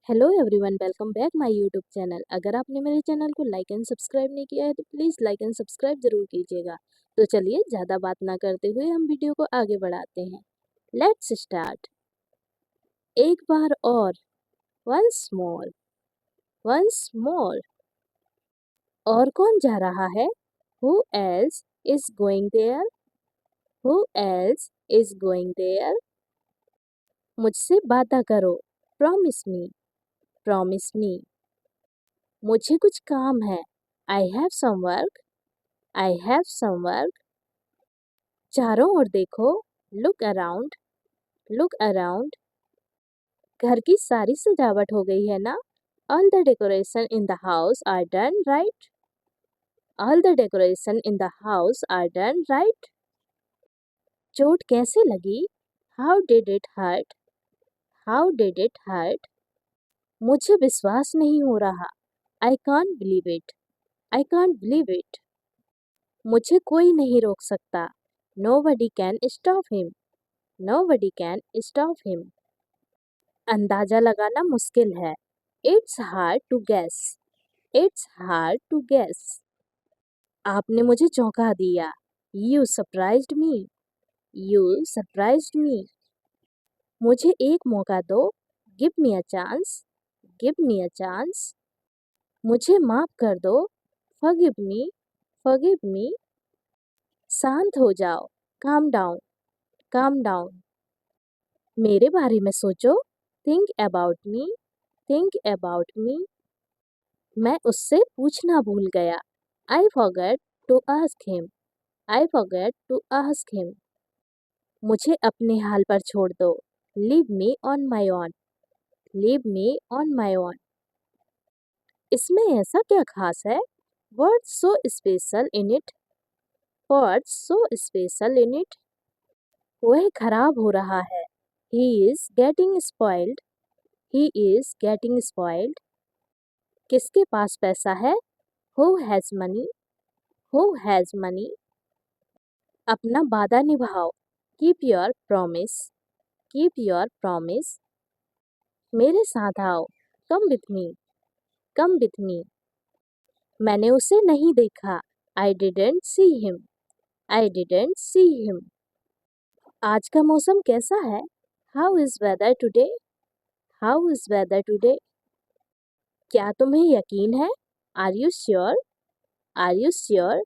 Hello everyone, welcome back my YouTube channel. अगर आपने मेरे चैनल को लाइक एंड सब्सक्राइब नहीं किया है तो प्लीज़ लाइक एंड सब्सक्राइब ज़रूर कीजिएगा। तो चलिए ज़्यादा बात ना करते हुए हम वीडियो को आगे बढ़ाते हैं। Let's start. एक बार और, वंस मोर, वंस मोर। और कौन जा रहा है? Who else is going there? Who else is going there? मुझसे वादा करो, प्रॉमिस मी, प्रॉमिस मी। मुझे कुछ काम है, I have some work, I have some work. चारों ओर देखो, लुक अराउंड, लुक अराउंड। घर की सारी सजावट हो गई है ना? All the decoration in the house are done right? All the decoration in the house are done right? चोट कैसे लगी? How did it hurt? How did it hurt? मुझे विश्वास नहीं हो रहा, I can't believe it, I can't believe it. मुझे कोई नहीं रोक सकता, nobody can stop him, nobody can stop him। अंदाजा लगाना मुश्किल है, it's hard to guess, it's hard to guess. आपने मुझे चौंका दिया, you surprised me, you surprised me. मुझे एक मौका दो, give me a chance, give me a chance. मुझे माफ कर दो, फॉरगिव मी, फॉरगिव मी। शांत हो जाओ, काम डाउन, काम डाउन। मेरे बारे में सोचो, think about me, think about me. मैं उससे पूछना भूल गया, I forget to ask him, I forget to ask him. मुझे अपने हाल पर छोड़ दो, leave me on my own, leave me on my own. इसमें ऐसा क्या खास है? What's so special in it, what's so special in it? वह खराब हो रहा है, he is getting spoiled, he is getting spoiled. किसके पास पैसा है? Who has money, who has money. अपना वादा निभाओ, keep your promise, keep your promise. मेरे साथ आओ, come with me, come with मी। मैंने उसे नहीं देखा, I didn't see him, I didn't see him. आज का मौसम कैसा है? How is weather today, how is weather today? क्या तुम्हें यकीन है? Are you sure, are you sure?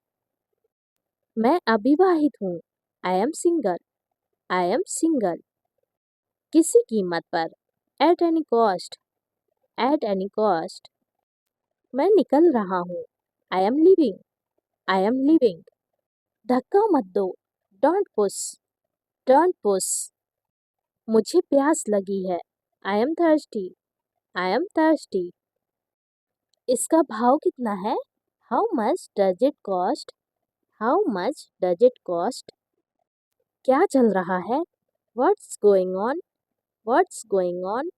मैं अविवाहित हूँ, I am single, I am single. किसी कीमत पर, at any cost, at any cost. मैं निकल रहा हूँ, I am living, I am living. धक्का मत दो, डोंट पुश, डोंट पुश। मुझे प्यास लगी है, I am thirsty, I am thirsty. इसका भाव कितना है? How much does it cost, how much does it cost? क्या चल रहा है? What's going on, what's going on?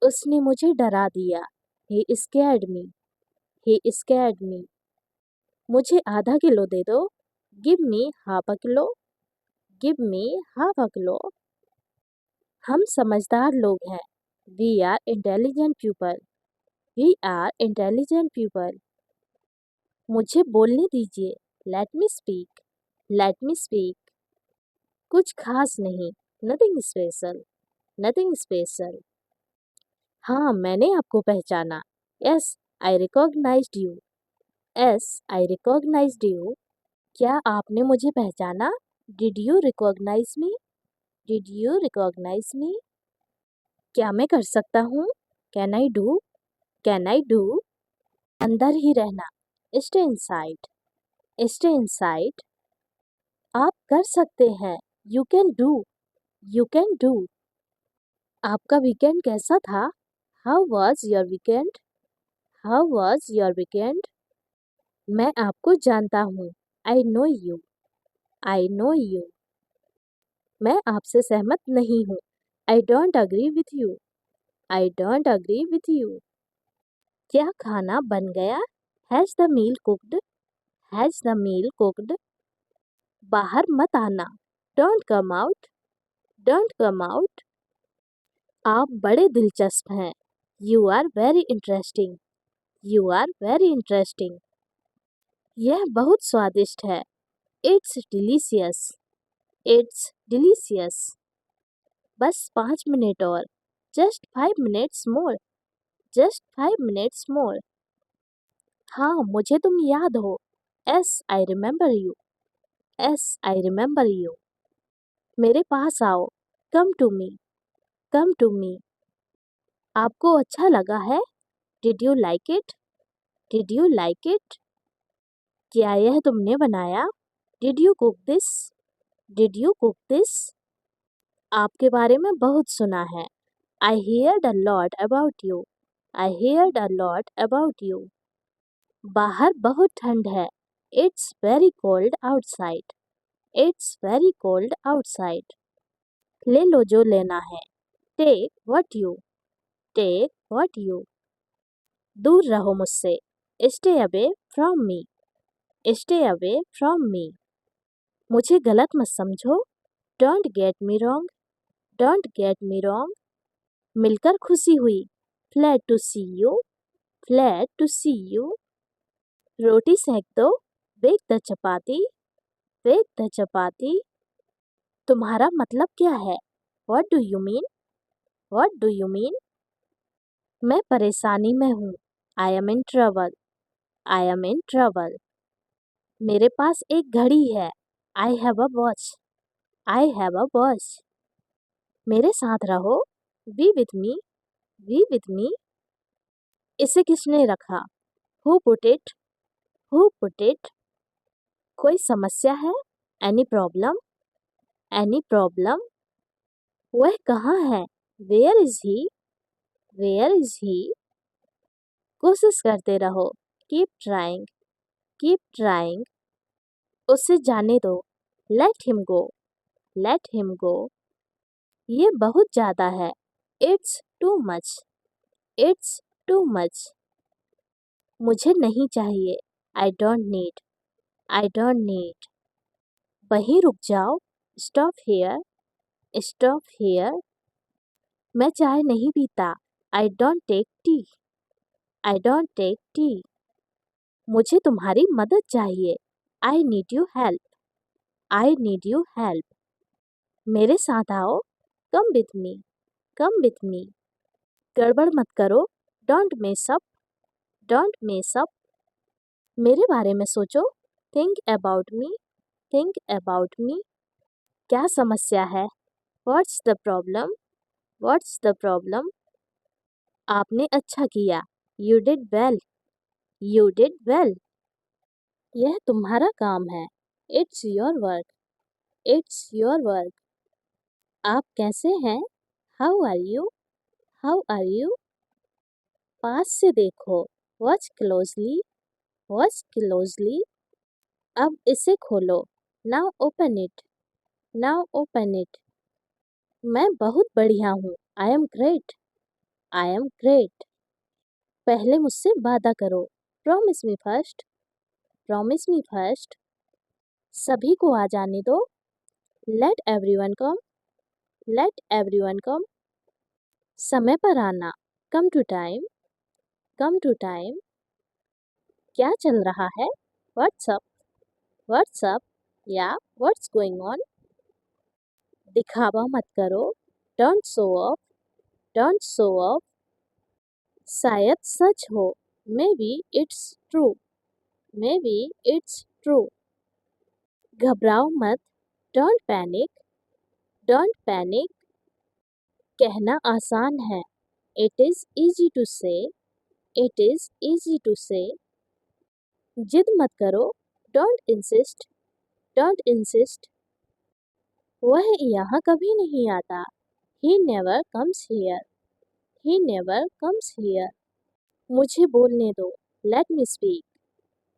उसने मुझे डरा दिया, ही स्कैर्ड मी, ही स्कैर्ड मी। मुझे आधा किलो दे दो, give me half a kilo, give me half a kilo. हम समझदार लोग हैं, we are intelligent people, we are intelligent people. मुझे बोलने दीजिए, let me speak, let me speak. कुछ खास नहीं, नथिंग स्पेशल, नथिंग स्पेशल। हाँ, मैंने आपको पहचाना, yes I recognised you, yes I recognised you. क्या आपने मुझे पहचाना? Did you recognise me, did you recognise me? क्या मैं कर सकता हूँ? Can I do, can I do? अंदर ही रहना, स्टे इनसाइड, स्टे इनसाइड। आप कर सकते हैं, you can do, you can do. आपका वीकेंड कैसा था? How was your weekend, how was your weekend? मैं आपको जानता हूँ, I know you, I know you. मैं आपसे सहमत नहीं हूँ, I don't agree with you, I don't agree with you. क्या खाना बन गया? Has the meal cooked, has the meal cooked? बाहर मत आना, don't come out, don't come out. आप बड़े दिलचस्प हैं, you are very interesting. You are very interesting. यह बहुत स्वादिष्ट है। It's delicious. It's delicious. बस 5 मिनट और। Just 5 minutes more. Just 5 minutes more. हाँ, मुझे तुम याद हो। Yes I remember you. Yes I remember you. मेरे पास आओ। Come to me. Come to me. आपको अच्छा लगा है? Did you like it? Did you like it? क्या यह तुमने बनाया? Did you cook this? Did you cook this? आपके बारे में बहुत सुना है। I heard a lot about you. I heard a lot about you. बाहर बहुत ठंड है। It's very cold outside. It's very cold outside. ले लो जो लेना है। Take what you. Take what you. दूर रहो मुझसे। Stay away from me. Stay away from me. मुझे गलत मत समझो। Don't get me wrong. Don't get me wrong. मिलकर खुशी हुई। Glad to see you. Glad to see you. रोटी सेक दो। Bake the chapati. Bake the chapati. तुम्हारा मतलब क्या है? What do you mean? What do you mean? मैं परेशानी में हूँ। I am in trouble. I am in trouble. मेरे पास एक घड़ी है। I have a watch. I have a watch. मेरे साथ रहो। Be with me. Be with me. इसे किसने रखा? Who put it? Who put it? कोई समस्या है? Any problem? Any problem? वह कहाँ है? Where is he? Where is he? कोशिश करते रहो। Keep trying. Keep trying. उसे जाने दो। Let him go. Let him go. ये बहुत ज़्यादा है। It's too much. It's too much. मुझे नहीं चाहिए। I don't need. I don't need. वहीं रुक जाओ। Stop here. Stop here. मैं चाय नहीं पीता। I don't take T. I don't take tea. मुझे तुम्हारी मदद चाहिए। I need you help. I need you help. मेरे साथ आओ। Come with me. Come with me. गड़बड़ मत करो। Don't mess up. Don't mess up. मेरे बारे में सोचो। Think about me. Think about me. क्या समस्या है? What's the problem? What's the problem? आपने अच्छा किया। You did well. You did well. यह तुम्हारा काम है। It's your work. It's your work. आप कैसे हैं? How are you? How are you? पास से देखो। Watch closely. Watch closely. अब इसे खोलो। Now open it. Now open it. मैं बहुत बढ़िया हूँ। I am great. I am great. पहले मुझसे वादा करो। Promise me first. Promise me first. सभी को आ जाने दो। Let everyone come. Let everyone come. समय पर आना। Come to time. Come to time. क्या चल रहा है? व्हाट्सअप। व्हाट्सअप या व्हाट्स गोइंग ऑन। दिखावा मत करो। Don't show off. Don't show off. शायद सच हो। May be it's true. May be it's true. घबराओ मत। Don't panic. Don't panic. कहना आसान है। इट इज़ ईजी टू से। इट इज़ ईजी टू से। जिद मत करो। Don't insist. Don't insist. वह यहाँ कभी नहीं आता। He never comes here. He never comes here. मुझे बोलने दो। Let me speak.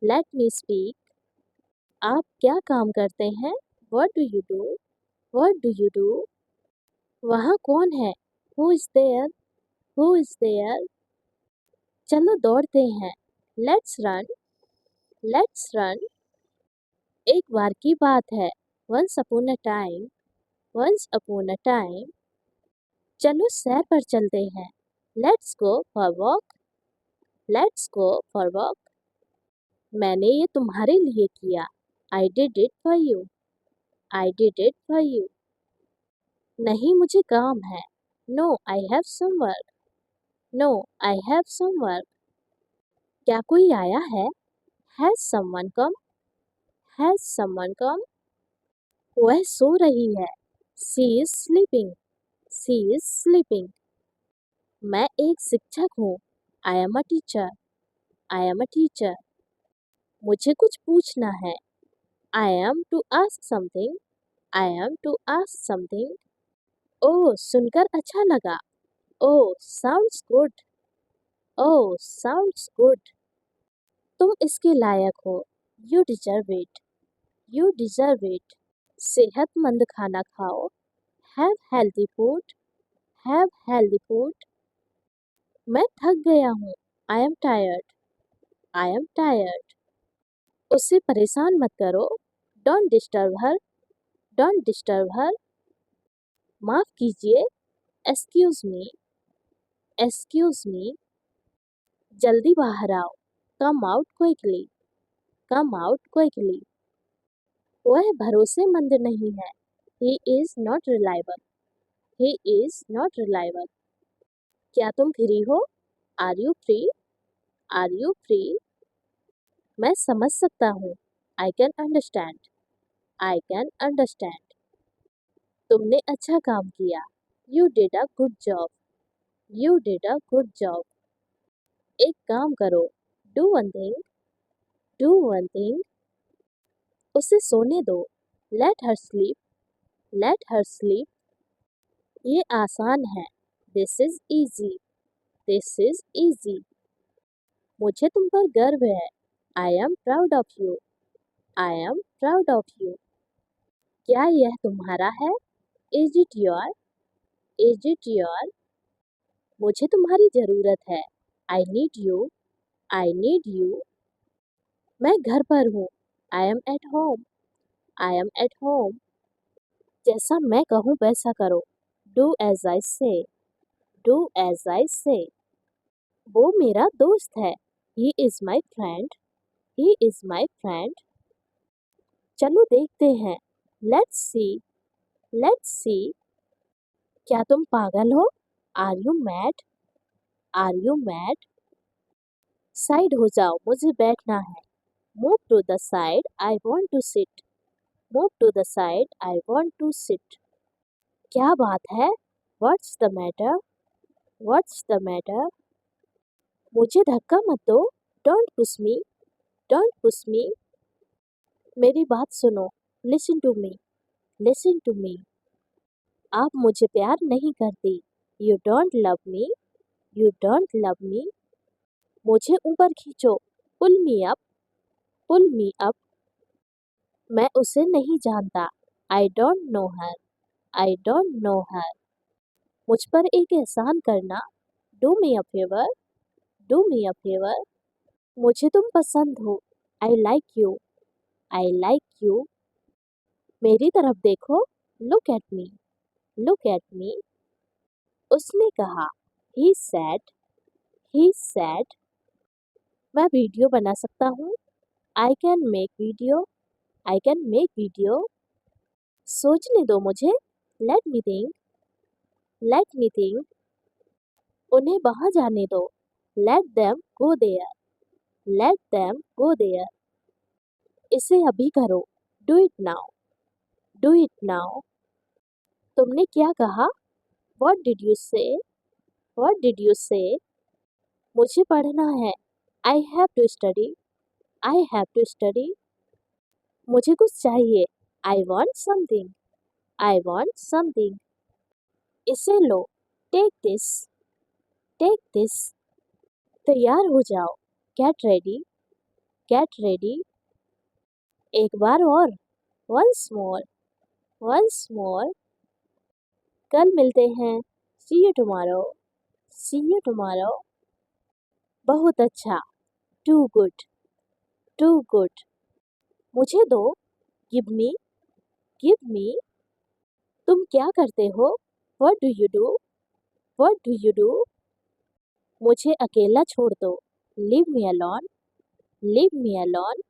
Let me speak. आप क्या काम करते हैं? What do you do? What do you do? वहाँ कौन है? Who is there? Who is there? चलो दौड़ते हैं। Let's run. Let's run. एक बार की बात है। Once upon a time. Once upon a time. चलो सैर पर चलते हैं। Let's go for walk, let's go for walk. मैंने ये तुम्हारे लिए किया, I did it for you, I did it for you. नहीं मुझे काम है, no I have some work, no I have some work. क्या कोई आया है, has someone come, has someone come. वह सो रही है, she is sleeping, she is sleeping. मैं एक शिक्षक हूँ, I am a teacher, I am a teacher. मुझे कुछ पूछना है, I am to ask something, I am to ask something. ओह सुनकर अच्छा लगा, ओह साउंड्स गुड, ओह साउंड्स गुड। तुम इसके लायक हो, you deserve it, you deserve it. सेहतमंद खाना खाओ, have healthy food, have healthy food. मैं थक गया हूँ, I am tired, I am tired. उससे परेशान मत करो, don't disturb her, don't disturb her. माफ कीजिए, एक्सक्यूज मी, एक्सक्यूज मी। जल्दी बाहर आओ, come out quickly, come out quickly. वह भरोसेमंद नहीं है, he is not reliable, he is not reliable. क्या तुम फ्री हो, are you free, are you free. मैं समझ सकता हूँ, I can understand, I can understand. तुमने अच्छा काम किया, you did a good job, you did a good job. एक काम करो, do one thing, do one thing. उसे सोने दो, let her sleep, let her sleep. ये आसान है, this is easy, this is easy. मुझे तुम पर गर्व है, I am proud of you, I am proud of you. क्या यह तुम्हारा है, is it your, is it your. मुझे तुम्हारी जरूरत है, आई need you, I need you. मैं घर पर हूँ, I am at home, I am at home. जैसा मैं कहूँ वैसा करो, डू एज आई से, डू एज आई से। वो मेरा दोस्त है, he is my friend, he is my friend. चलो देखते हैं, लेट्स सी, लेट्स सी। क्या तुम पागल हो, are you mad, are you mad. Side हो जाओ, मुझे बैठना है, move to the side, I want to sit, move to the side, I want to sit. क्या बात है, what's the matter, what's the matter. मुझे धक्का मत दो, don't push me, don't push me. मेरी बात सुनो, listen to me, listen to me. आप मुझे प्यार नहीं करती, you don't love me, you don't love मी। मुझे ऊपर खींचो, पुल मी अप, पुल मी अप। मैं उसे नहीं जानता, I don't know her, I don't know her. मुझ पर एक एहसान करना, do me a favour, do me a favour. मुझे तुम पसंद हो, I like you, I like you. मेरी तरफ देखो, look at me, look at me. उसने कहा, ही सेड, ही सेड। मैं वीडियो बना सकता हूँ, I can make video, I can make video. सोचने दो मुझे, let me think, late me think. उन्हें वहां जाने दो, let them go there, let them go there. इसे अभी करो, do it now, do it now. तुमने क्या कहा, what did you say, what did you say. मुझे पढ़ना है, I have to study, I have to study. मुझे कुछ चाहिए, I want something, I want something. इसे लो, टेक दिस, टेक दिस। तैयार हो जाओ, गेट रेडी, गेट रेडी। एक बार और, वंस मोर, वंस मोर। कल मिलते हैं, see you tomorrow, see you tomorrow. बहुत अच्छा, टू गुड, टू गुड। मुझे दो, गिव मी, गिव मी। तुम क्या करते हो, what do you do, what do you do. मुझे अकेला छोड़ दो। Leave me alone. Leave me alone.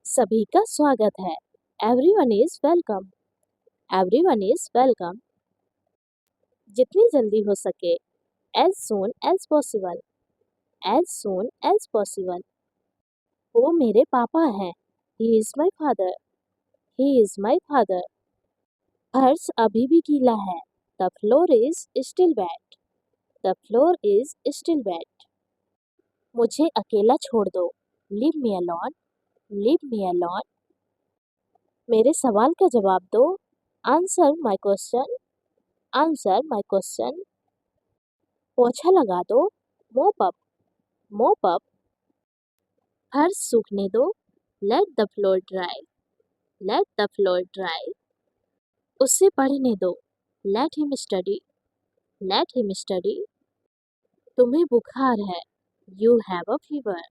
सभी का स्वागत है। Everyone is welcome. Everyone is welcome. जितनी जल्दी हो सके। As soon as possible. As soon as possible. वो मेरे पापा हैं। He is my father. He is my father. फर्श अभी भी गीला है। The floor is still wet. The floor is still wait. मुझे अकेला छोड़ दो। Leave me alone. Leave me alone. मेरे सवाल का जवाब दो। Answer my question. Answer my question. पोछा लगा दो। मोप अप। मोप अप। फर्श सूखने दो। Let the floor dry. Let the floor dry. उससे पढ़ने दो। Let him study. Let him study. तुम्हें बुखार है। You have a fever.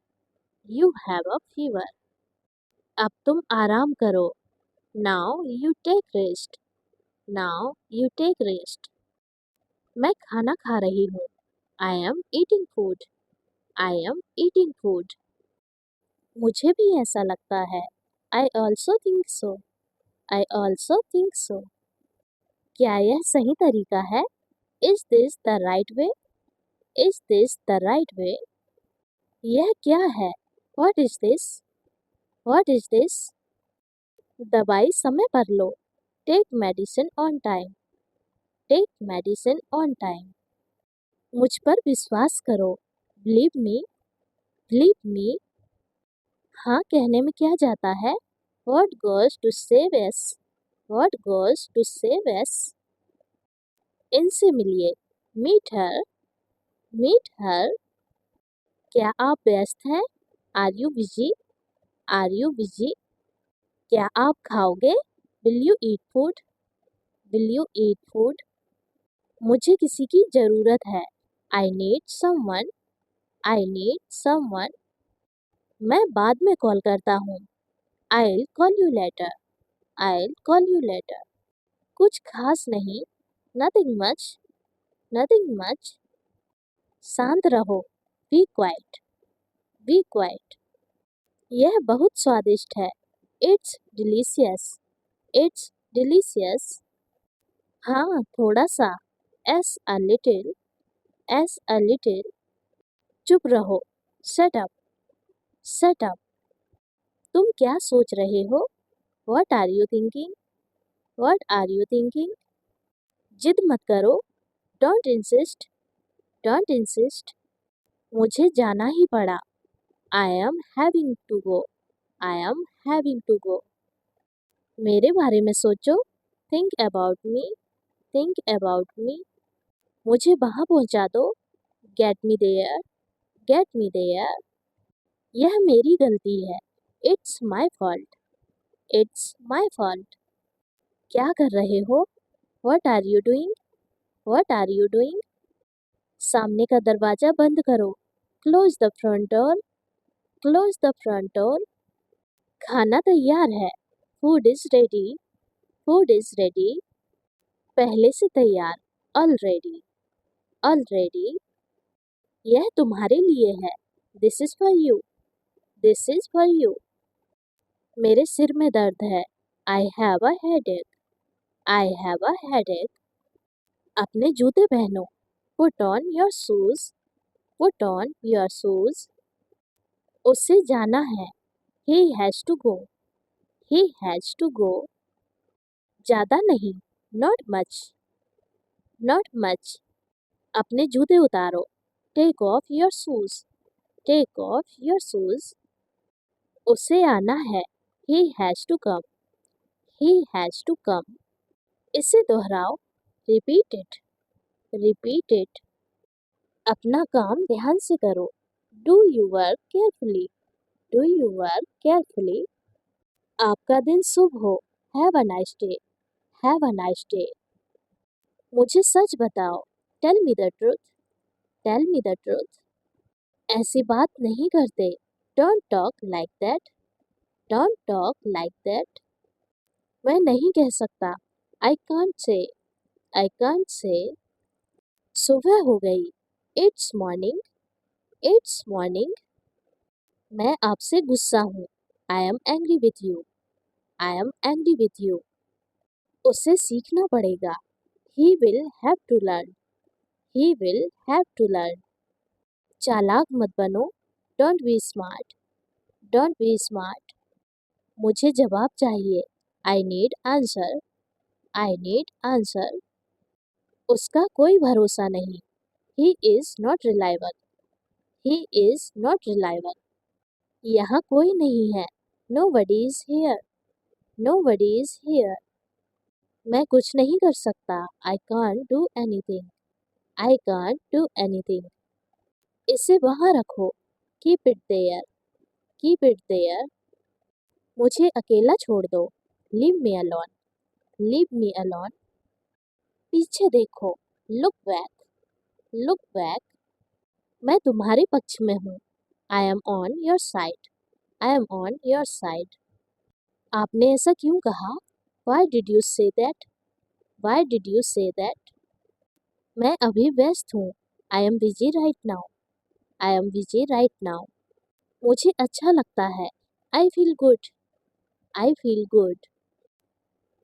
You have a fever. अब तुम आराम करो। Now you take rest. Now you take rest. मैं खाना खा रही हूँ। I am eating food. I am eating food. मुझे भी ऐसा लगता है। I also think so. I also think सो। क्या यह सही तरीका है? Is this the right way? Is this the right way? यह क्या है? What is this? What is this? दवाई समय पर लो। Take medicine on time. Take medicine on time. मुझ पर विश्वास करो। Believe me. Believe me. हाँ कहने में क्या जाता है? What goes to save us? What goes to save us? इनसे मिलिए। Meet her. Meet her. क्या आप व्यस्त हैं? Are you busy? Are you busy? क्या आप खाओगे? Will you eat food? Will you eat food? मुझे किसी की ज़रूरत है। I need someone. I need someone. मैं बाद में कॉल करता हूँ। I'll call you later. I'll call you later. कुछ खास नहीं। Nothing much. Nothing much. शांत रहो। Be quiet. Be quiet. यह बहुत स्वादिष्ट है। It's delicious. It's delicious. हाँ थोड़ा सा। As a little. As a little. चुप रहो। Shut up. Shut up. तुम क्या सोच रहे हो? What are you thinking? What are you thinking? जिद मत करो। Don't insist. Don't insist. मुझे जाना ही पड़ा। I am having to go. I am having to go. मेरे बारे में सोचो। Think about me. Think about me. मुझे वहाँ पहुँचा दो। Get me there. Get me there. यह मेरी गलती है। It's my fault. It's my fault. क्या कर रहे हो? What are you doing? What are you doing? सामने का दरवाज़ा बंद करो। Close the front door. Close the front door. खाना तैयार है। Food is ready. Food is ready. पहले से तैयार। Already. Already. यह तुम्हारे लिए है। This is for you. This is for you. मेरे सिर में दर्द है। I have a headache. I have a headache. अपने जूते पहनो। Put on your shoes. Put on your shoes. उससे जाना है। He has to go. He has to go. ज़्यादा नहीं। Not much. Not much. अपने जूते उतारो। Take off your shoes. Take off your shoes. उसे आना है। He has to come. He has to come. इसे दोहराओ। Repeat it. Repeat it. अपना काम ध्यान से करो। Do your work carefully. Do your work carefully. आपका दिन शुभ हो। Have a nice day. Have a nice day. मुझे सच बताओ। Tell me the truth. Tell me the truth. ऐसी बात नहीं करते। Don't talk like that. Don't talk like that. मैं नहीं कह सकता। I can't say. I can't say. सुबह हो गई। It's morning, it's morning. मैं आपसे गुस्सा हूँ। I am angry with you, I am angry with you. उसे सीखना पड़ेगा। He will have to learn, he will have to learn. चालाक मत बनो। Don't be smart, don't be smart. मुझे जवाब चाहिए। I need answer, I need answer. उसका कोई भरोसा नहीं। He is not reliable, he is not reliable. यहाँ कोई नहीं है। Nobody is here, nobody is here. मैं कुछ नहीं कर सकता। I can't do anything, I can't do anything. इसे वहाँ रखो। Keep it there, keep it there. मुझे अकेला छोड़ दो। Leave me alone, leave me alone. पीछे देखो। Look back, look back. मैं तुम्हारे पक्ष में हूँ। I am on your side, I am on your side. आपने ऐसा क्यों कहा? Why did you say that, Y did you say that. मैं अभी व्यस्त हूँ। I am busy right now, I am busy right now. मुझे अच्छा लगता है। I feel good, I feel good.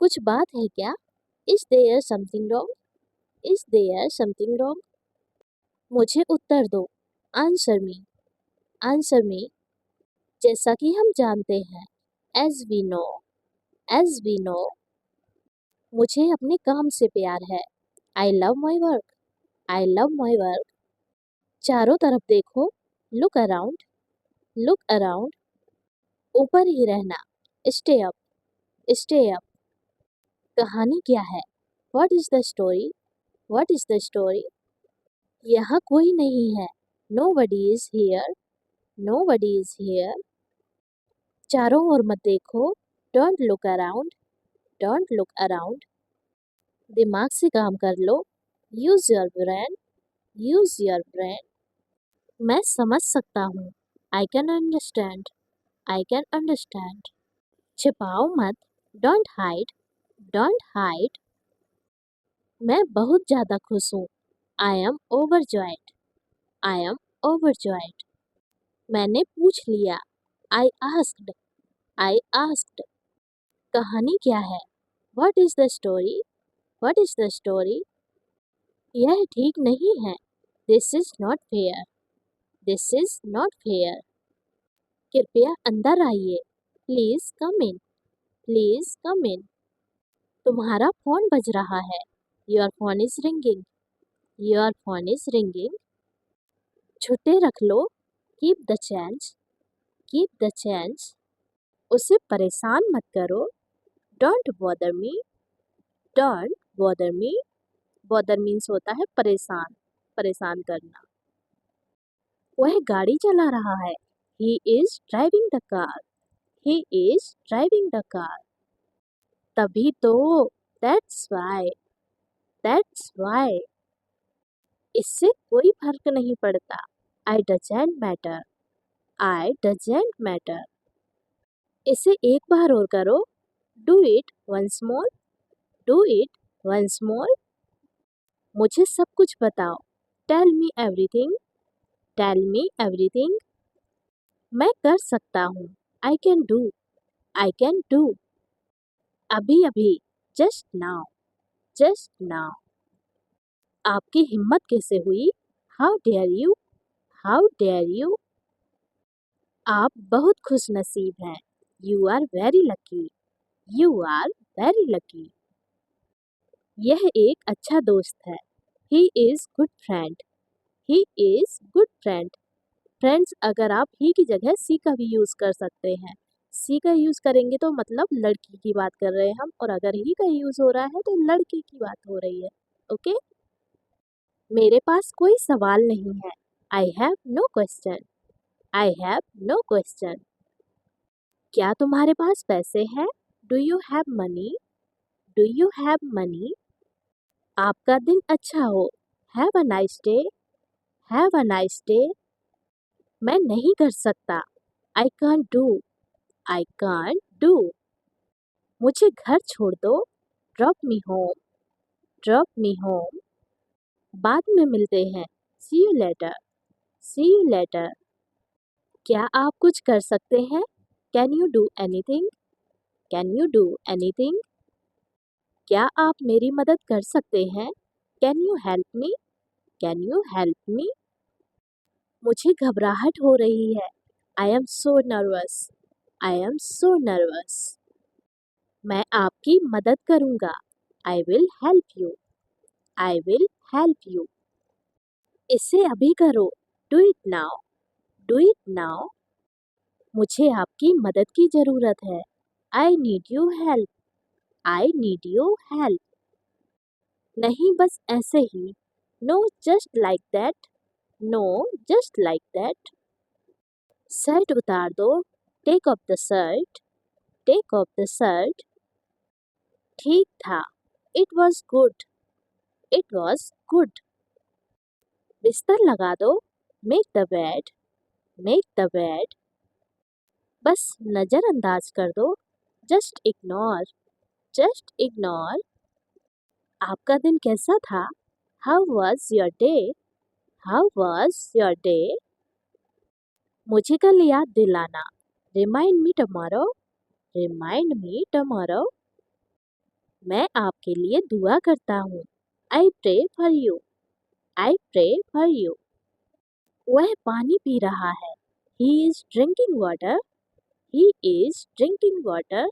कुछ बात है क्या? Is there something wrong, is there something wrong. मुझे उत्तर दो। Answer me, answer me. जैसा कि हम जानते हैं। As we know, as we know. मुझे अपने काम से प्यार है। I love my work, I love my work. चारों तरफ देखो। Look around, look around. ऊपर ही रहना। Stay up, stay up. कहानी क्या है? What is the story, what is the story. यहाँ कोई नहीं है। Nobody is here, nobody is here. चारों ओर मत देखो। Don't look around, don't look around. दिमाग से काम कर लो। Use your brain, use your brain. मैं समझ सकता हूँ। I can understand, I can understand. छिपाओ मत। Don't hide, don't hide. मैं बहुत ज़्यादा खुश हूँ। I am overjoyed, I am overjoyed. मैंने पूछ लिया। I asked, I asked. कहानी क्या है? What is the story, what is the story. यह ठीक नहीं है। This is not fair, this is not fair. कृपया अंदर आइए। Please come in, please come in. तुम्हारा फोन बज रहा है। Your phone is ringing, your phone is ringing. छुट्टे रख लो। Keep the change, keep the change. उसे परेशान मत करो। Don't bother me, don't bother me. Bother means होता है परेशान, परेशान करना। वह गाड़ी चला रहा है। He is driving the car, he is driving the car. तभी तो, दैट्स वाई, दैट्स वाई। इससे कोई फर्क नहीं पड़ता। I doesn't matter, I doesn't matter. इसे एक बार और करो। Do it once more, do it once more. मुझे सब कुछ बताओ। Tell me everything, tell me everything. मैं कर सकता हूँ। I can do, I can do. अभी अभी, जस्ट नाउ, जस्ट नाउ। आपकी हिम्मत कैसे हुई? How dare you, how dare you. आप बहुत खुश नसीब हैं। You are very lucky, you are very lucky. यह एक अच्छा दोस्त है। He is good friend, he is good friend. Friends अगर आप ही की जगह सी का भी यूज कर सकते हैं। सी का यूज करेंगे तो मतलब लड़की की बात कर रहे हैं हम, और अगर ही का यूज हो रहा है तो लड़के की बात हो रही है। ओके। मेरे पास कोई सवाल नहीं है। I have no question, I have no question. क्या तुम्हारे पास पैसे हैं? Do you have money, do you have money. आपका दिन अच्छा हो। Have a nice day, have a nice day. मैं नहीं कर सकता। I can't do, I can't do. मुझे घर छोड़ दो। Drop me home, drop me home. बाद में मिलते हैं। See you later. See you later. क्या आप कुछ कर सकते हैं? Can you do anything? Can you do anything? क्या आप मेरी मदद कर सकते हैं? Can you help me? Can you help me? मुझे घबराहट हो रही है. I am so nervous. I am so nervous. मैं आपकी मदद करूँगा. I will help you. I will help you. इसे अभी करो. Do it now. Do it now. मुझे आपकी मदद की ज़रूरत है. I need your help. I need your help. नहीं बस ऐसे ही. No, just like that. No, just like that. Shirt उतार दो. Take off the shirt. Take off the shirt. ठीक था. It was good. It was good. बिस्तर लगा दो. Make the bed. Make the bed. बस नज़रअंदाज कर दो. Just ignore. Just ignore. आपका दिन कैसा था? How was your day? How was your day? मुझे कल याद दिलाना. Remind me tomorrow. Remind me tomorrow. मैं आपके लिए दुआ करता हूँ. I pray for you. I pray for you. वह पानी पी रहा है. He is drinking water. He is drinking water.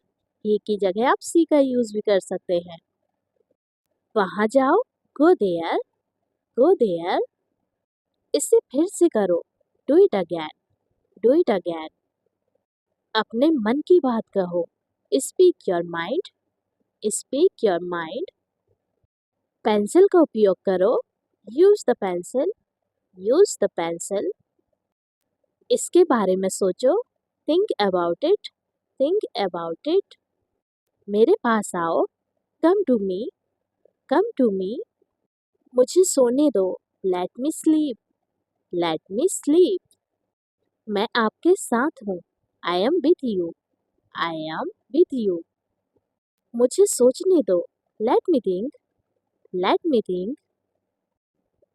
He की जगह आप सी का यूज भी कर सकते हैं. वहाँ जाओ. Go there. Go there. इसे फिर से करो. Do it again. Do it again. अपने मन की बात कहो. Speak your mind. Speak your mind. Pencil का उपयोग करो. Use the pencil. Use the pencil. इसके बारे में सोचो. Think about it. Think about it. मेरे पास आओ. Come to me. Come to me. मुझे सोने दो. Let me sleep. Let me sleep. मैं आपके साथ हूँ. I am with you. I am with you. मुझे सोचने दो. Let me think. Let me think.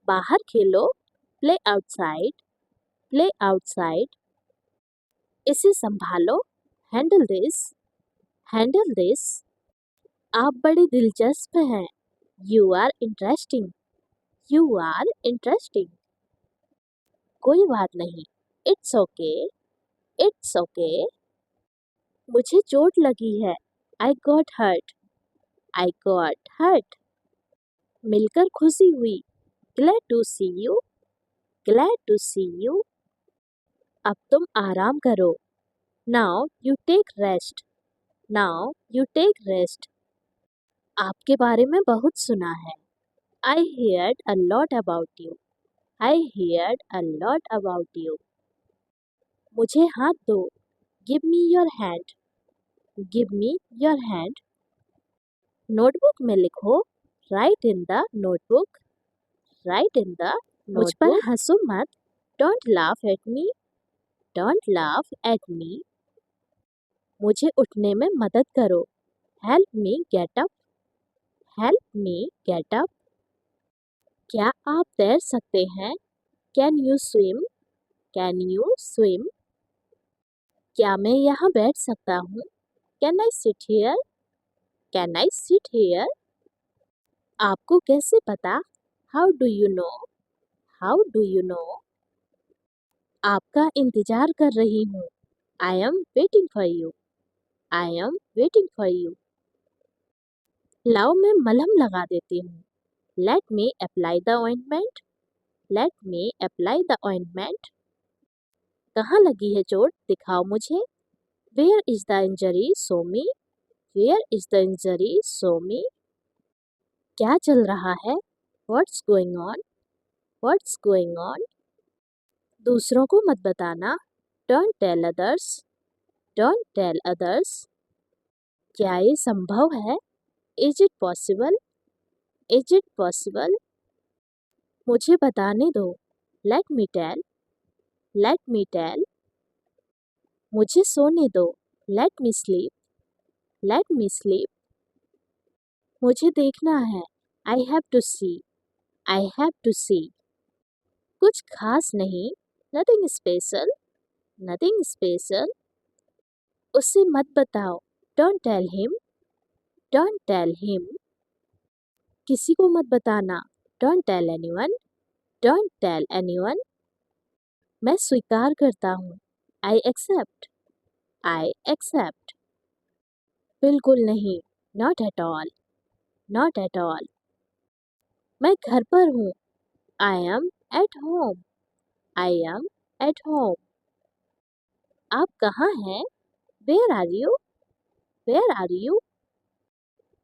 बाहर खेलो. Play outside. Play outside. इसे संभालो. Handle this. Handle this. आप बड़े दिलचस्प हैं. You are interesting. You are interesting. कोई बात नहीं. It's okay. It's okay. मुझे चोट लगी है. I got hurt. I got hurt. मिलकर खुशी हुई. Glad to see you. Glad to see you. अब तुम आराम करो. Now you take rest. Now you take rest. आपके बारे में बहुत सुना है. I heard a lot about you. I heard a lot about you. मुझे हाथ दो. Give me your hand. Give me your hand. Notebook में लिखो. Write in the notebook. Write in the notebook. मुझ पर हंसो मत. Don't laugh at me. Don't laugh at me. मुझे उठने में मदद करो. Help me get up. Help me get up. क्या आप तैर सकते हैं? Can you swim? Can you swim? क्या मैं यहाँ बैठ सकता हूँ? Can I sit here? Can I sit here? आपको कैसे पता? How do you know? How do you know? आपका इंतजार कर रही हूँ. I am waiting for you. I am waiting for you. लाओ मैं मलहम लगा देती हूँ. Let me apply the ointment. Let me apply the ointment. कहाँ लगी है चोट? दिखाओ मुझे. Where is the injury? Show me. Where is the injury? Show me. क्या चल रहा है? What's going on? What's going on? दूसरों को मत बताना. Don't tell others. Don't tell others. क्या ये संभव है? Is it possible? Is it possible? मुझे बताने दो. Let me tell. Let me tell. मुझे सोने दो. Let me sleep. Let me sleep. मुझे देखना है. I have to see. I have to see. कुछ खास नहीं, नथिंग स्पेशल, नथिंग स्पेशल। उससे मत बताओ, don't tell him, don't tell him. किसी को मत बताना, don't tell anyone, don't tell anyone. मैं स्वीकार करता हूँ, आई एक्सेप्ट, आई एक्सेप्ट। बिल्कुल नहीं, not at all, not at all. मैं घर पर हूँ, I am at home, I am at home. आप कहाँ हैं, where are you, where are you.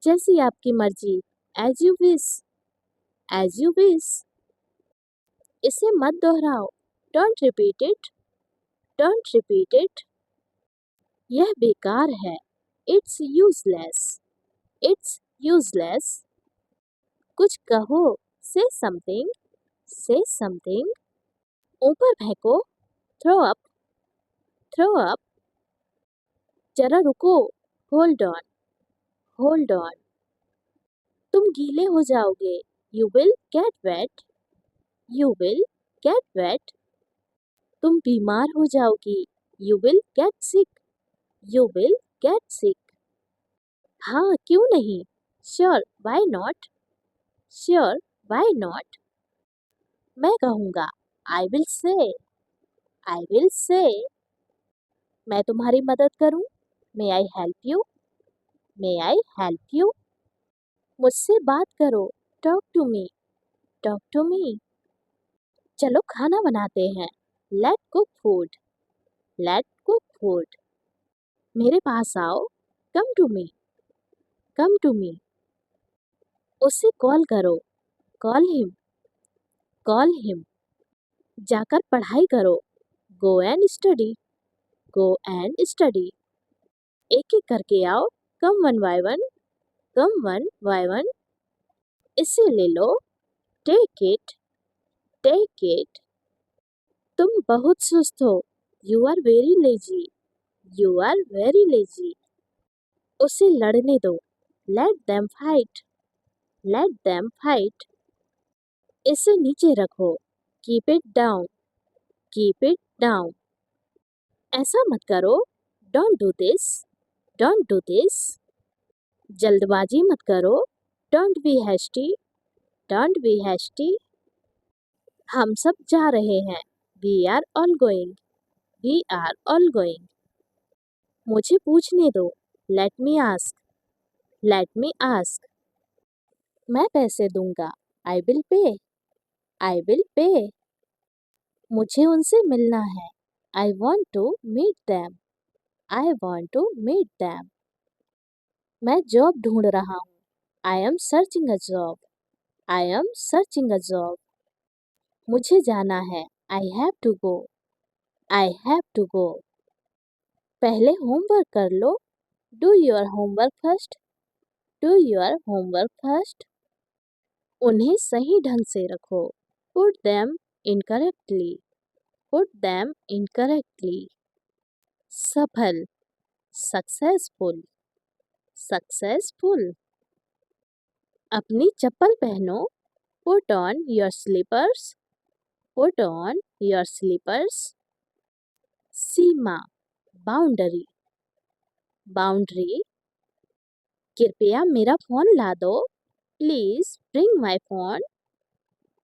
जैसी आपकी मर्जी, as you wish, as you wish. इसे मत दोहराओ, don't repeat it, don't repeat it. यह बेकार है, इट्स यूजलेस, इट्स यूजलेस। कुछ कहो, से समथिंग, से समथिंग। ऊपर फेंको, थ्रो अप, थ्रो अप। जरा रुको, होल्ड ऑन, होल्ड ऑन। तुम गीले हो जाओगे, you will get wet, you will get wet. तुम बीमार हो जाओगी, you will get sick, you will get sick. हाँ क्यों नहीं, sure why not, sure why not. मैं कहूँगा, I will say, I will say. मैं तुम्हारी मदद करूँ, may I help you, may I help you. मुझसे बात करो, talk to me, talk to me. चलो खाना बनाते हैं, let cook food, let cook food. मेरे पास आओ, come to me, come to मी। उससे कॉल करो, कॉल हिम, कॉल हिम। जाकर पढ़ाई करो, go and study, go and study. एक एक करके आओ, come one by one, come one by one. इसे ले लो, टेक इट, टेक इट। तुम बहुत सुस्त हो, you are very lazy, you are very lazy. उसे लड़ने दो, let them fight, let them fight. इसे नीचे रखो, keep it down, keep it down. ऐसा मत करो, don't do this, don't do this. जल्दबाजी मत करो, don't be hasty, don't be hasty. हम सब जा रहे हैं, we are all going, we are all going. मुझे पूछने दो, let me ask, let me ask. मैं पैसे दूंगा, I will pay, I will pay. मुझे उनसे मिलना है, I want to meet them, I want to meet them. मैं जॉब ढूंढ रहा हूँ, I am searching a job, I am searching a job. मुझे जाना है, I have to go, I have to go. पहले होमवर्क कर लो, do your homework first, do your homework first. उन्हें सही ढंग से रखो, put them incorrectly, put them incorrectly. सफल, सक्सेसफुल, सक्सेसफुल। अपनी चप्पल पहनो, put on your slippers, put on your slippers. सीमा, बाउंड्री, बाउंड्री। कृपया मेरा फोन ला दो, please bring my phone,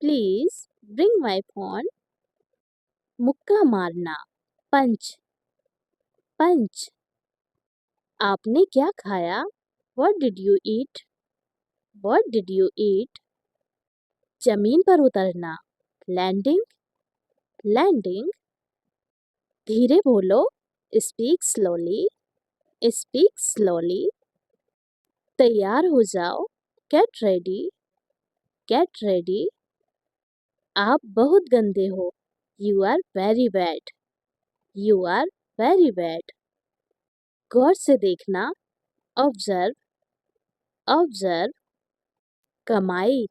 please bring my phone. मुक्का मारना, पंच, पंच। आपने क्या खाया, what did you eat, what did you eat. जमीन पर उतरना, लैंडिंग, लैंडिंग। धीरे बोलो, स्पीक स्लोली, स्पीक स्लोली। तैयार हो जाओ, गेट रेडी, गेट रेडी। आप बहुत गंदे हो, you are very bad, you are very bad. गौर से देखना, ऑब्जर्व, ऑब्जर्व। कमाई,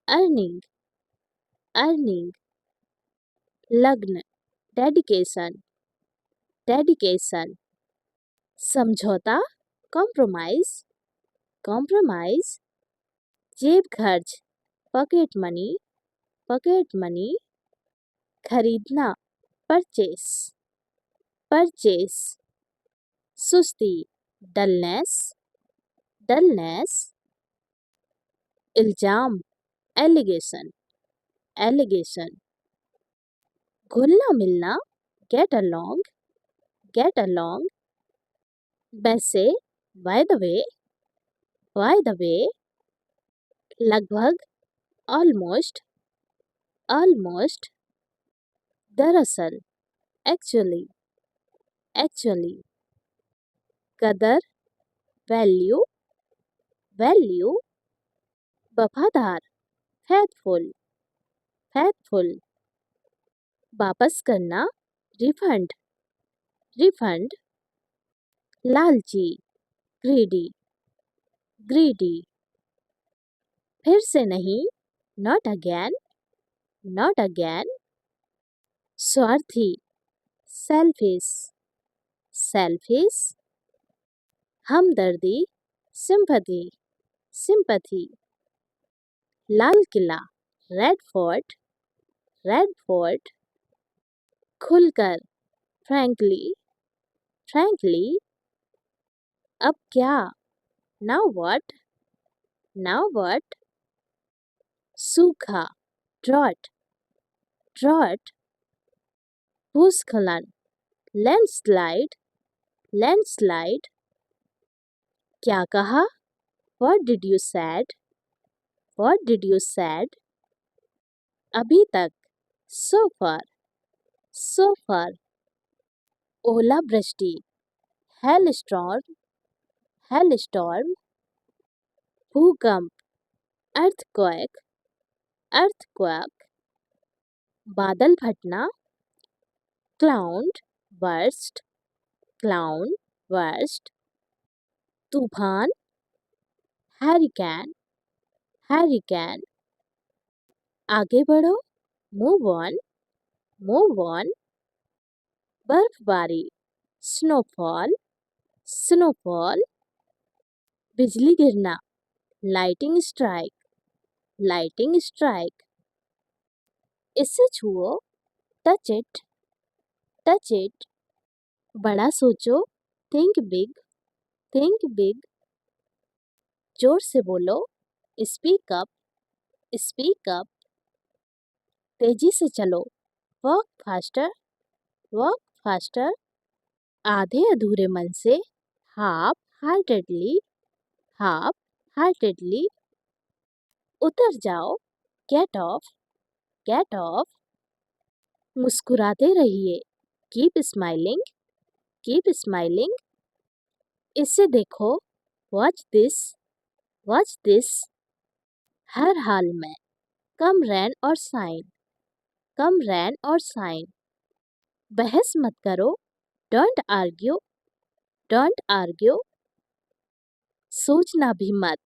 अर्निंग, अर्निंग। लग्न, डेडिकेशन, डेडिकेशन। समझौता, कॉम्प्रोमाइज, कॉम्प्रोमाइज। जेब खर्च, पॉकेट मनी, पॉकेट मनी। खरीदना, परचेस, परचेस। सुस्ती, डलनेस, डलनेस। इल्जाम, एलिगेशन, एलिगेशन। घुलना मिलना, गेट अलोंग, गेट अलोंग। वैसे, by the way, by the way. लगभग, ऑलमोस्ट, ऑलमोस्ट। दरअसल, एक्चुअली, एक्चुअली। कदर, वैल्यू, वैल्यू। वफादार, फेथफुल, फेथफुल। वापस करना, रिफंड, रिफंड। लालची, ग्रीडी, ग्रीडी। फिर से नहीं, नॉट अगेन, नॉट अगेन। स्वार्थी, सेल्फिश, सेल्फिश। हमदर्दी, sympathy, sympathy. Lal Qila, red fort, red fort. खुलकर, फ्रैंकली, फ्रैंकली। अब क्या, नाउ व्हाट, नाउ व्हाट। सूखा, ड्रॉट, ड्रॉट। भूस्खलन, लैंडस्लाइड, लैंडस्लाइड। क्या कहा, what did you sad, what did you sad. अभी तक, सो फार, सो फार। ओलावृष्टि, हेल स्टॉर्म, हेल स्टॉर्म। भूकंप, अर्थक्वेक, अर्थक्वेक। बादल फटना, क्लाउड बर्स्ट, क्लाउड बर्स्ट। तूफान, हैरिकेन, हैरिकेन। आगे बढ़ो, मूव ऑन, मूव ऑन। बर्फबारी, स्नोफॉल, स्नोफॉल। बिजली गिरना, लाइटिंग स्ट्राइक, लाइटिंग स्ट्राइक। इससे छुओ, टच इट, टच इट। बड़ा सोचो, थिंक बिग, थिंक बिग। जोर से बोलो, स्पीक अप, स्पीक अप। तेजी से चलो, वॉक फास्टर, वॉक फास्टर। आधे अधूरे मन से, हाफ हार्टेडली, हाफ हार्टेडली। उतर जाओ, गेट ऑफ, गेट ऑफ। मुस्कुराते रहिए, कीप स्माइलिंग, कीप स्माइलिंग। इसे देखो, वॉच दिस, वॉच दिस। हर हाल में, कम रैन और साइन, कम रैन और साइन। बहस मत करो, डोंट आर्ग्यू, डोंट आर्ग्यू। सोचना भी मत,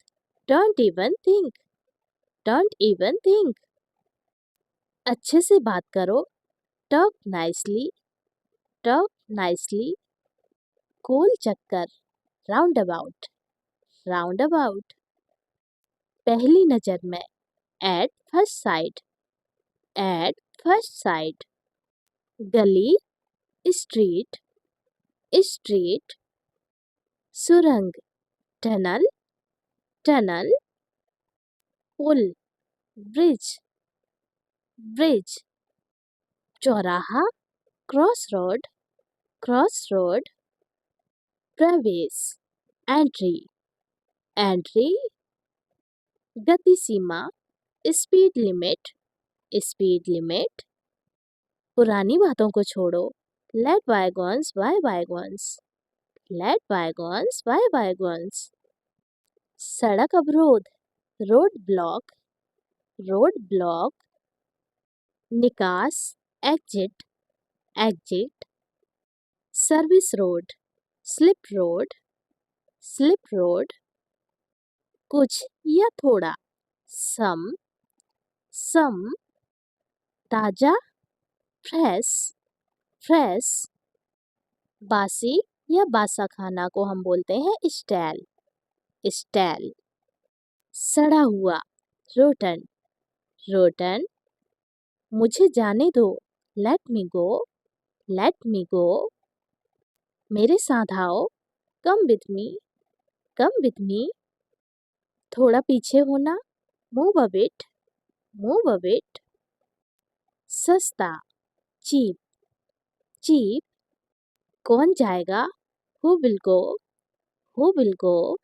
don't even think, don't even think. अच्छे से बात करो, टॉक नाइसली, टॉक नाइसली। गोल चक्कर, राउंड अबाउट, राउंड अबाउट। पहली नजर में, at first sight, at first sight. गली, स्ट्रीट, स्ट्रीट। सुरंग, टनल, टनल। पुल, ब्रिज, ब्रिज। चौराहा, क्रॉस रोड, क्रॉस रोड। प्रवेश, एंट्री, एंट्री। गति सीमा, स्पीड लिमिट, स्पीड लिमिट। पुरानी बातों को छोड़ो, let bygones by bygones, let bygones by bygones. सड़क अवरोध, रोड ब्लॉक, रोड ब्लॉक। निकास, exit, exit. Service road, slip road, slip road. कुछ या थोड़ा, सम, सम। ताजा, फ्रेश, फ्रेश। बासी या बासा खाना को हम बोलते हैं स्टैल, स्टैल। सड़ा हुआ, रोटन, रोटन। मुझे जाने दो, लेट मी गो, लेट मी गो। मेरे साथ आओ, come with me, come with मी। थोड़ा पीछे होना, move a bit, move a bit. सस्ता, चीप, चीप। कौन जाएगा, who will go, who will go.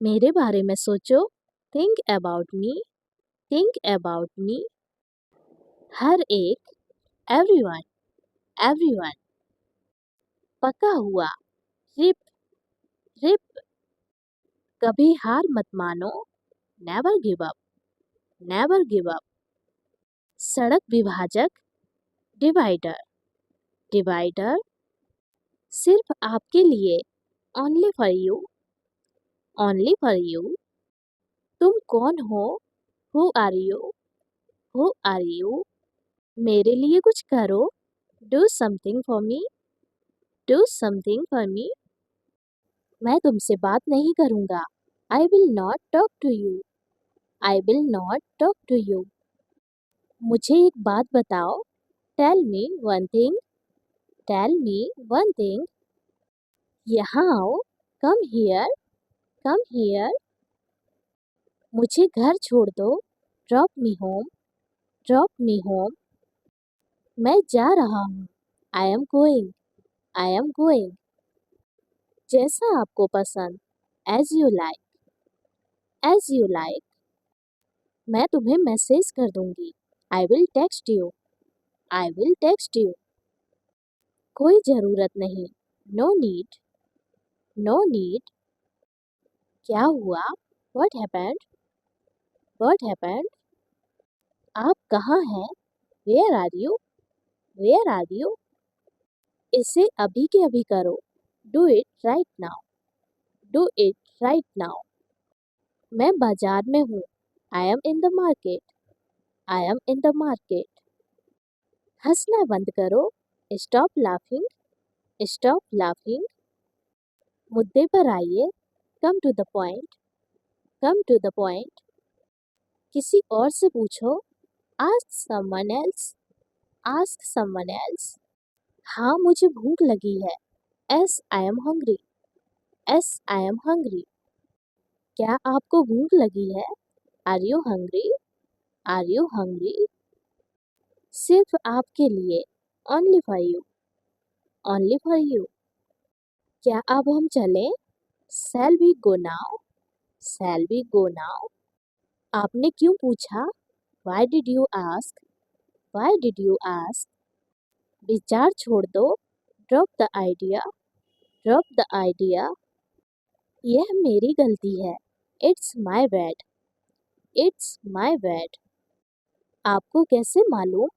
मेरे बारे में सोचो, think about me, think about me. हर एक, एवरीवन, एवरीवन। पका हुआ, रिप, रिप। कभी हार मत मानो, never give up, never give up. सड़क विभाजक, डिवाइडर, डिवाइडर। सिर्फ आपके लिए, only for you, only for you. तुम कौन हो, who are you, who are you. मेरे लिए कुछ करो, do something for me, do something for me. मैं तुमसे बात नहीं करूँगा, I will not talk to you, I will not talk to you. मुझे एक बात बताओ, tell me one thing, tell me one thing. यहाँ आओ, कम हियर, कम हियर। मुझे घर छोड़ दो, drop me home, drop me home. मैं जा रहा हूँ, I am going, I am going. जैसा आपको पसंद, as you like, as you like. मैं तुम्हें मैसेज कर दूंगी, I will text you, I will text you. कोई ज़रूरत नहीं, नो नीड, नो नीड। क्या हुआ, व्हाट हैपेंड, व्हाट हैपेंड। आप कहाँ हैं, where are you, where are you. इसे अभी के अभी करो, do it right now, do it right now. मैं बाजार में हूँ, I am in the market, I am in the market. हंसना बंद करो, स्टॉप लाफिंग, स्टॉप लाफिंग। मुद्दे पर आइए, come to the point, come to the point. किसी और से पूछो, ask someone else, ask someone else. हाँ मुझे भूख लगी है, yes I am hungry, yes I am hungry. क्या आपको भूख लगी है, are you hungry, are you hungry. सिर्फ आपके लिए, only for you, only for you. क्या अब हम चलें, shall we go now, shall we go now. आपने क्यों पूछा, Y did you ask, why did you ask. विचार छोड़ दो, drop the idea, drop the idea. यह मेरी गलती है, it's my bad, it's my bad. आपको कैसे मालूम,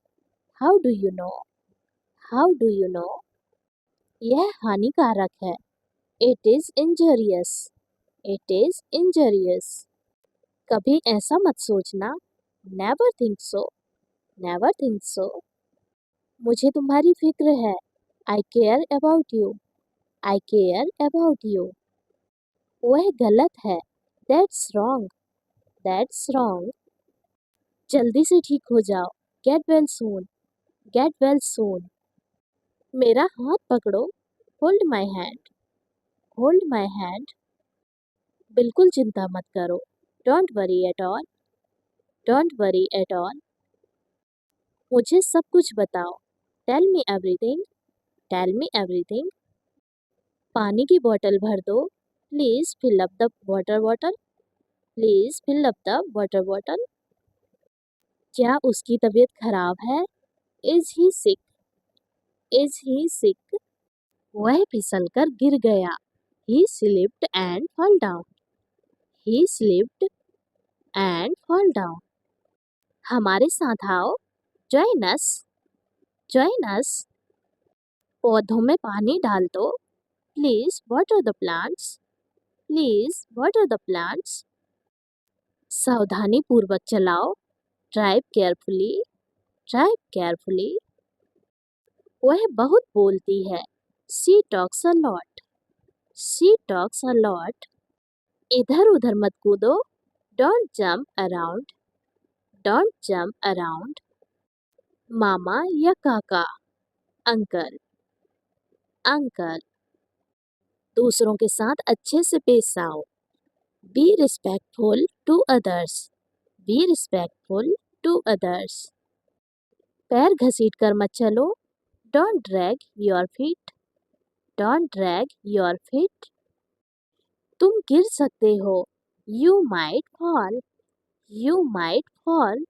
how do you know, how do you know. यह हानिकारक है, it is injurious, it is injurious. कभी ऐसा मत सोचना, never think so, never think so. मुझे तुम्हारी फिक्र है, I care about you, I care about you. वह गलत है, दैट्स रॉन्ग, दैट्स रॉन्ग। जल्दी से ठीक हो जाओ, get well soon, get well soon. मेरा हाथ पकड़ो, hold my hand, hold my hand. बिल्कुल चिंता मत करो, don't worry at all, don't worry at all. मुझे सब कुछ बताओ, tell me everything, tell me everything. पानी की बोतल भर दो, please fill up the water bottle, please fill up the water bottle. क्या उसकी तबीयत खराब है, इज़ ही सिक, इज़ ही सिक। वह फिसल कर गिर गया, ही slipped and fall down, he slipped and fall down. हमारे साथ आओ, जॉइन अस, जॉइन अस। पौधों में पानी डाल दो, please water the plants, please water the plants. सावधानी पूर्वक चलाओ, ड्राइव केयरफुली, ड्राइव केयरफुली। वह बहुत बोलती है, she talks a lot, she talks a lot. इधर उधर मत कूदो, don't jump around, don't jump around. मामा या काका, अंकल, अंकल। दूसरों के साथ अच्छे से पेश आओ। Be respectful to others, be respectful to others. पैर घसीट कर मत चलो। Don't drag your feet, don't drag your feet. तुम गिर सकते हो। You might fall, you might fall.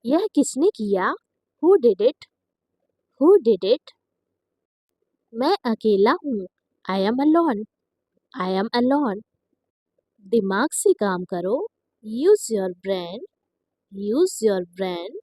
यह किसने किया? Who did it, who did it. मैं अकेला हूँ। I am alone, I am alone. दिमाग से काम करो। Use your brain, use your brain.